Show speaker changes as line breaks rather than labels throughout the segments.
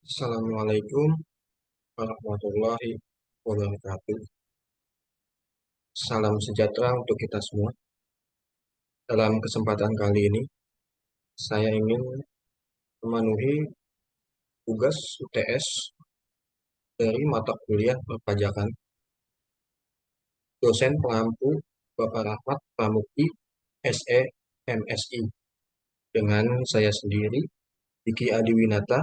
Assalamualaikum warahmatullahi wabarakatuh. Salam sejahtera untuk kita semua. Dalam kesempatan kali ini, saya ingin memenuhi tugas UTS dari mata kuliah perpajakan dosen pengampu Bapak Rahmat Pramukti, SE, MSI, dengan saya sendiri, Diki Adiwinata,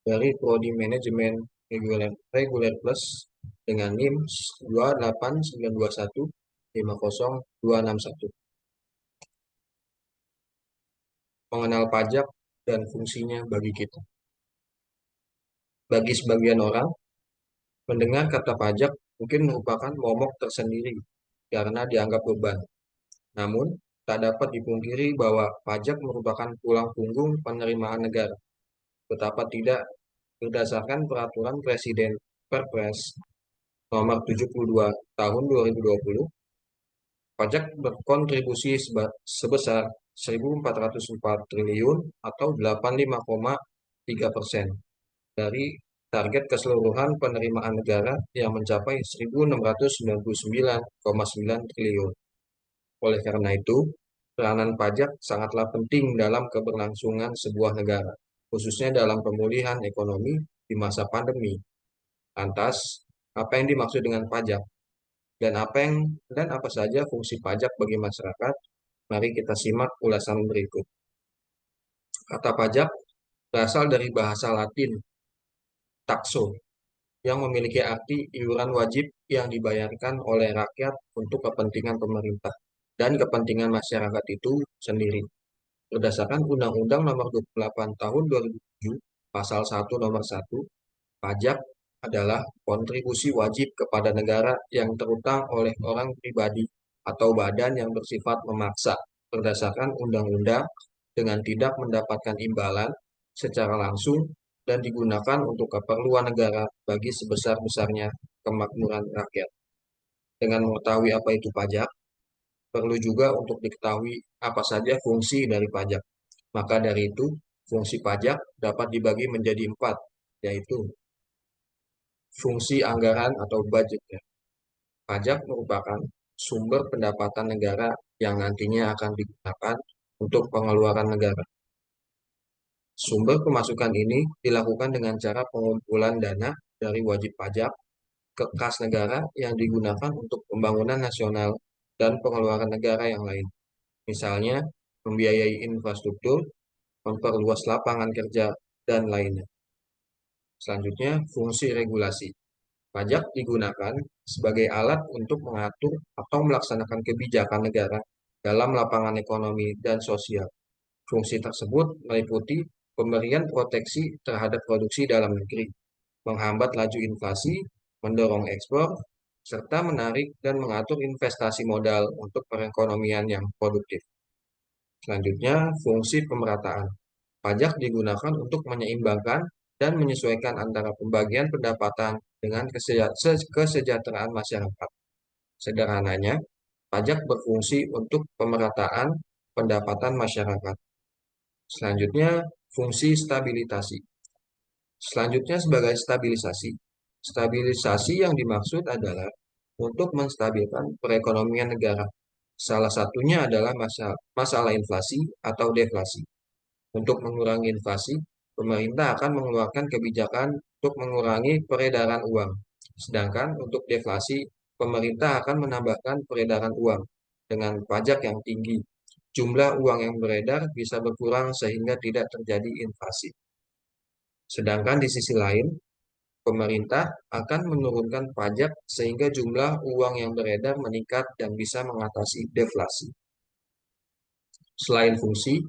dari Prodi Manajemen Reguler Plus dengan NIM 28921 50261. Mengenal pajak dan fungsinya bagi kita. Bagi sebagian orang, mendengar kata pajak mungkin merupakan momok tersendiri karena dianggap beban. Namun, tak dapat dipungkiri bahwa pajak merupakan tulang punggung penerimaan negara. Betapa tidak, berdasarkan peraturan Presiden Perpres nomor 72 tahun 2020, pajak berkontribusi sebesar 1.404 triliun atau 85,3% dari target keseluruhan penerimaan negara yang mencapai 1.699,9 triliun. Oleh karena itu, peranan pajak sangatlah penting dalam keberlangsungan sebuah negara, khususnya dalam pemulihan ekonomi di masa pandemi. Lantas, apa yang dimaksud dengan pajak dan apa saja fungsi pajak bagi masyarakat? Mari kita simak ulasan berikut. Kata pajak berasal dari bahasa Latin taxo, yang memiliki arti iuran wajib yang dibayarkan oleh rakyat untuk kepentingan pemerintah dan kepentingan masyarakat itu sendiri. Berdasarkan Undang-Undang Nomor 28 Tahun 2007, Pasal 1 Nomor 1, pajak adalah kontribusi wajib kepada negara yang terutang oleh orang pribadi atau badan yang bersifat memaksa berdasarkan undang-undang dengan tidak mendapatkan imbalan secara langsung dan digunakan untuk keperluan negara bagi sebesar-besarnya kemakmuran rakyat. Dengan mengetahui apa itu pajak, perlu juga untuk diketahui apa saja fungsi dari pajak. Maka dari itu, fungsi pajak dapat dibagi menjadi 4, yaitu fungsi anggaran atau budget. Pajak merupakan sumber pendapatan negara yang nantinya akan digunakan untuk pengeluaran negara. Sumber pemasukan ini dilakukan dengan cara pengumpulan dana dari wajib pajak ke kas negara yang digunakan untuk pembangunan nasional dan pengeluaran negara yang lain. Misalnya, membiayai infrastruktur, memperluas lapangan kerja, dan lainnya. Selanjutnya, fungsi regulasi. Pajak digunakan sebagai alat untuk mengatur atau melaksanakan kebijakan negara dalam lapangan ekonomi dan sosial. Fungsi tersebut meliputi pemberian proteksi terhadap produksi dalam negeri, menghambat laju inflasi, mendorong ekspor, serta menarik dan mengatur investasi modal untuk perekonomian yang produktif. Selanjutnya, fungsi pemerataan. Pajak digunakan untuk menyeimbangkan dan menyesuaikan antara pembagian pendapatan dengan kesejahteraan masyarakat. Sederhananya, pajak berfungsi untuk pemerataan pendapatan masyarakat. Selanjutnya, fungsi stabilisasi. Selanjutnya sebagai stabilisasi. Stabilisasi yang dimaksud adalah untuk menstabilkan perekonomian negara. Salah satunya adalah masalah inflasi atau deflasi. Untuk mengurangi inflasi, pemerintah akan mengeluarkan kebijakan untuk mengurangi peredaran uang. Sedangkan untuk deflasi, pemerintah akan menambahkan peredaran uang dengan pajak yang tinggi. Jumlah uang yang beredar bisa berkurang sehingga tidak terjadi inflasi. Sedangkan di sisi lain, pemerintah akan menurunkan pajak sehingga jumlah uang yang beredar meningkat dan bisa mengatasi deflasi. Selain fungsi,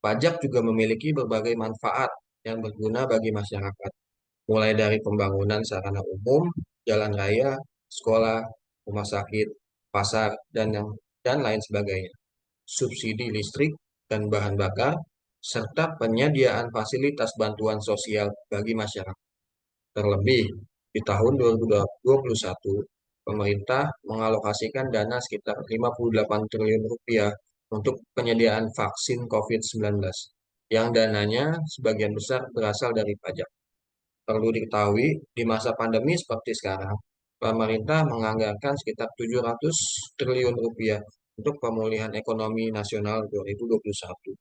pajak juga memiliki berbagai manfaat yang berguna bagi masyarakat, mulai dari pembangunan sarana umum, jalan raya, sekolah, rumah sakit, pasar, dan lain sebagainya, subsidi listrik dan bahan bakar, serta penyediaan fasilitas bantuan sosial bagi masyarakat. Terlebih, di tahun 2021, pemerintah mengalokasikan dana sekitar 58 triliun rupiah untuk penyediaan vaksin COVID-19, yang dananya sebagian besar berasal dari pajak. Perlu diketahui, di masa pandemi seperti sekarang, pemerintah menganggarkan sekitar 700 triliun rupiah untuk pemulihan ekonomi nasional 2021.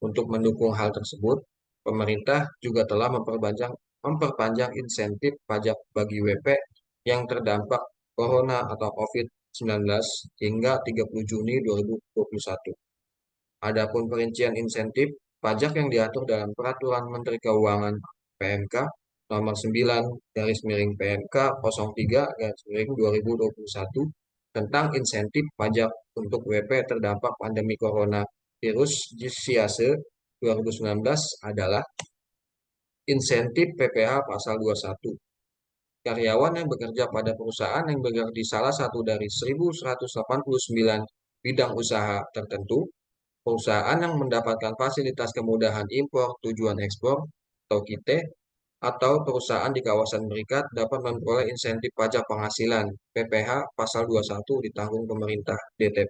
Untuk mendukung hal tersebut, pemerintah juga telah memperpanjang insentif pajak bagi WP yang terdampak Corona atau COVID-19 hingga 30 Juni 2021. Adapun perincian insentif pajak yang diatur dalam Peraturan Menteri Keuangan PMK nomor 9 garis miring PMK 03 garis miring 2021 tentang insentif pajak untuk WP terdampak pandemi Corona virus Siase 2019 adalah insentif PPh pasal 21. Karyawan yang bekerja pada perusahaan yang bergerak di salah satu dari 1189 bidang usaha tertentu, perusahaan yang mendapatkan fasilitas kemudahan impor tujuan ekspor atau KITE, atau perusahaan di kawasan berikat dapat memperoleh insentif pajak penghasilan PPh pasal 21 ditanggung pemerintah DTP.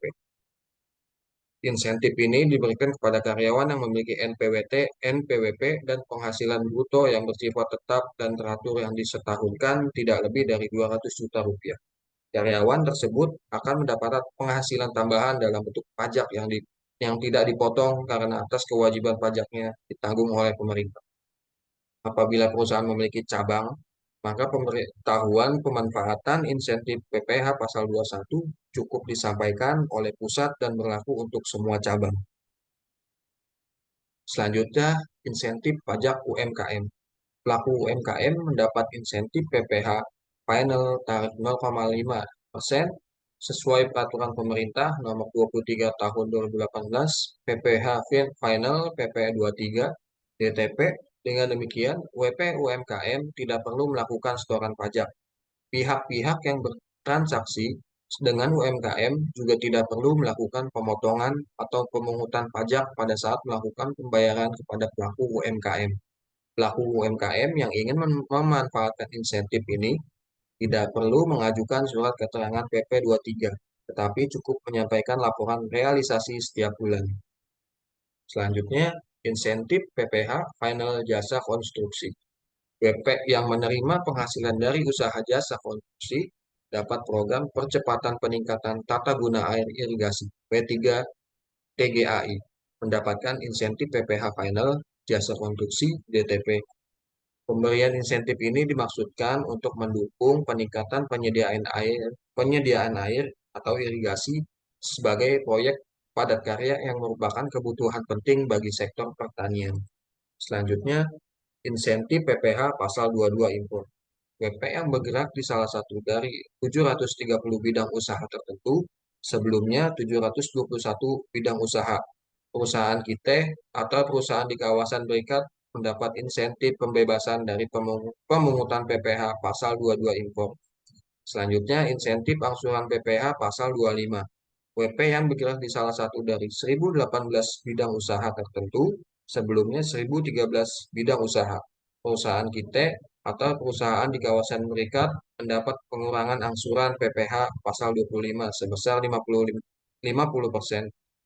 Insentif ini diberikan kepada karyawan yang memiliki NPWT, NPWP, dan penghasilan bruto yang bersifat tetap dan teratur yang disetahunkan tidak lebih dari 200 juta rupiah. Karyawan tersebut akan mendapat penghasilan tambahan dalam bentuk pajak yang tidak dipotong karena atas kewajiban pajaknya ditanggung oleh pemerintah. Apabila perusahaan memiliki cabang, maka pemberitahuan pemanfaatan insentif PPh pasal 21 cukup disampaikan oleh pusat dan berlaku untuk semua cabang. Selanjutnya, insentif pajak UMKM. Pelaku UMKM mendapat insentif PPh final tarif 0,5% sesuai peraturan pemerintah nomor 23 tahun 2018 PPh final PP 23 DTP. Dengan demikian, WP UMKM tidak perlu melakukan setoran pajak. Pihak-pihak yang bertransaksi dengan UMKM juga tidak perlu melakukan pemotongan atau pemungutan pajak pada saat melakukan pembayaran kepada pelaku UMKM. Pelaku UMKM yang ingin memanfaatkan insentif ini tidak perlu mengajukan surat keterangan PP 23, tetapi cukup menyampaikan laporan realisasi setiap bulan. Selanjutnya, insentif PPh final jasa konstruksi. WP yang menerima penghasilan dari usaha jasa konstruksi dapat program percepatan peningkatan tata guna air irigasi P3 TGAI mendapatkan insentif PPh final jasa konstruksi DTP. Pemberian insentif ini dimaksudkan untuk mendukung peningkatan penyediaan air atau irigasi sebagai proyek padat karya yang merupakan kebutuhan penting bagi sektor pertanian. Selanjutnya, insentif PPh pasal 22 impor. WP yang bergerak di salah satu dari 730 bidang usaha tertentu, sebelumnya 721 bidang usaha. Perusahaan kita atau perusahaan di kawasan berikat mendapat insentif pembebasan dari pemungutan PPh pasal 22 impor. Selanjutnya, insentif angsuran PPh pasal 25. WP yang bergerak di salah satu dari 1018 bidang usaha tertentu, sebelumnya 1013 bidang usaha. Perusahaan kita atau perusahaan di kawasan berikat mendapat pengurangan angsuran PPh pasal 25 sebesar 50%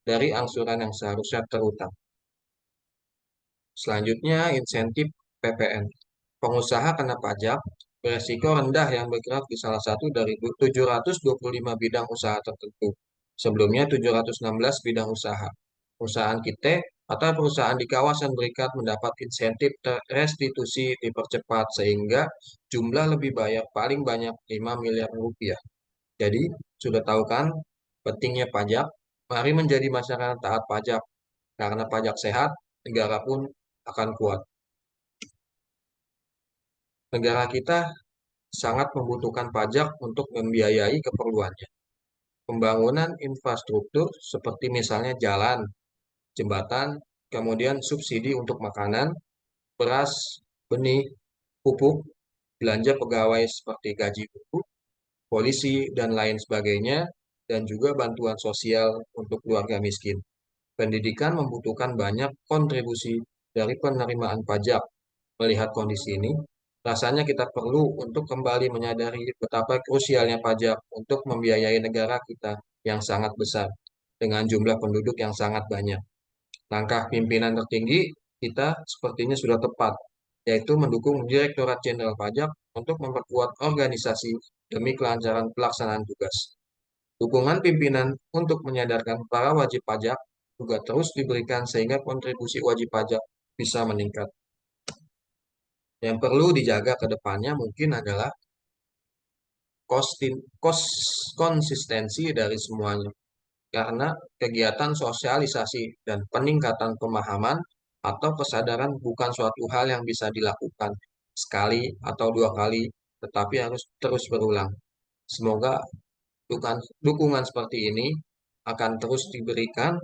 dari angsuran yang seharusnya terutang. Selanjutnya, insentif PPN. Pengusaha kena pajak beresiko rendah yang bergerak di salah satu dari 725 bidang usaha tertentu. Sebelumnya 716 bidang usaha. Perusahaan kita atau perusahaan di kawasan berikat mendapat insentif restitusi dipercepat sehingga jumlah lebih banyak paling banyak 5 miliar rupiah. Jadi, sudah tahu kan pentingnya pajak? Mari menjadi masyarakat taat pajak. Karena pajak sehat, negara pun akan kuat. Negara kita sangat membutuhkan pajak untuk membiayai keperluannya. Pembangunan infrastruktur seperti misalnya jalan, jembatan, kemudian subsidi untuk makanan, beras, benih, pupuk, belanja pegawai seperti gaji guru, polisi, dan lain sebagainya, dan juga bantuan sosial untuk keluarga miskin. Pendidikan membutuhkan banyak kontribusi dari penerimaan pajak. Melihat kondisi ini, rasanya kita perlu untuk kembali menyadari betapa krusialnya pajak untuk membiayai negara kita yang sangat besar dengan jumlah penduduk yang sangat banyak. Langkah pimpinan tertinggi kita sepertinya sudah tepat, yaitu mendukung Direktorat Jenderal Pajak untuk memperkuat organisasi demi kelancaran pelaksanaan tugas. Dukungan pimpinan untuk menyadarkan para wajib pajak juga terus diberikan sehingga kontribusi wajib pajak bisa meningkat. Yang perlu dijaga ke depannya mungkin adalah konsistensi dari semuanya. Karena kegiatan sosialisasi dan peningkatan pemahaman atau kesadaran bukan suatu hal yang bisa dilakukan sekali atau dua kali, tetapi harus terus berulang. Semoga dukungan seperti ini akan terus diberikan,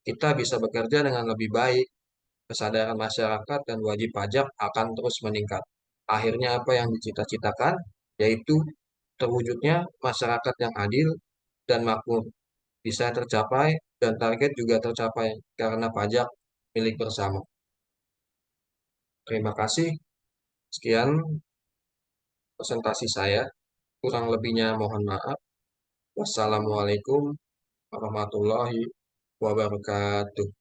kita bisa bekerja dengan lebih baik, kesadaran masyarakat dan wajib pajak akan terus meningkat. Akhirnya apa yang dicita-citakan, yaitu terwujudnya masyarakat yang adil dan makmur bisa tercapai dan target juga tercapai karena pajak milik bersama. Terima kasih. Sekian presentasi saya. Kurang lebihnya mohon maaf. Wassalamualaikum warahmatullahi wabarakatuh.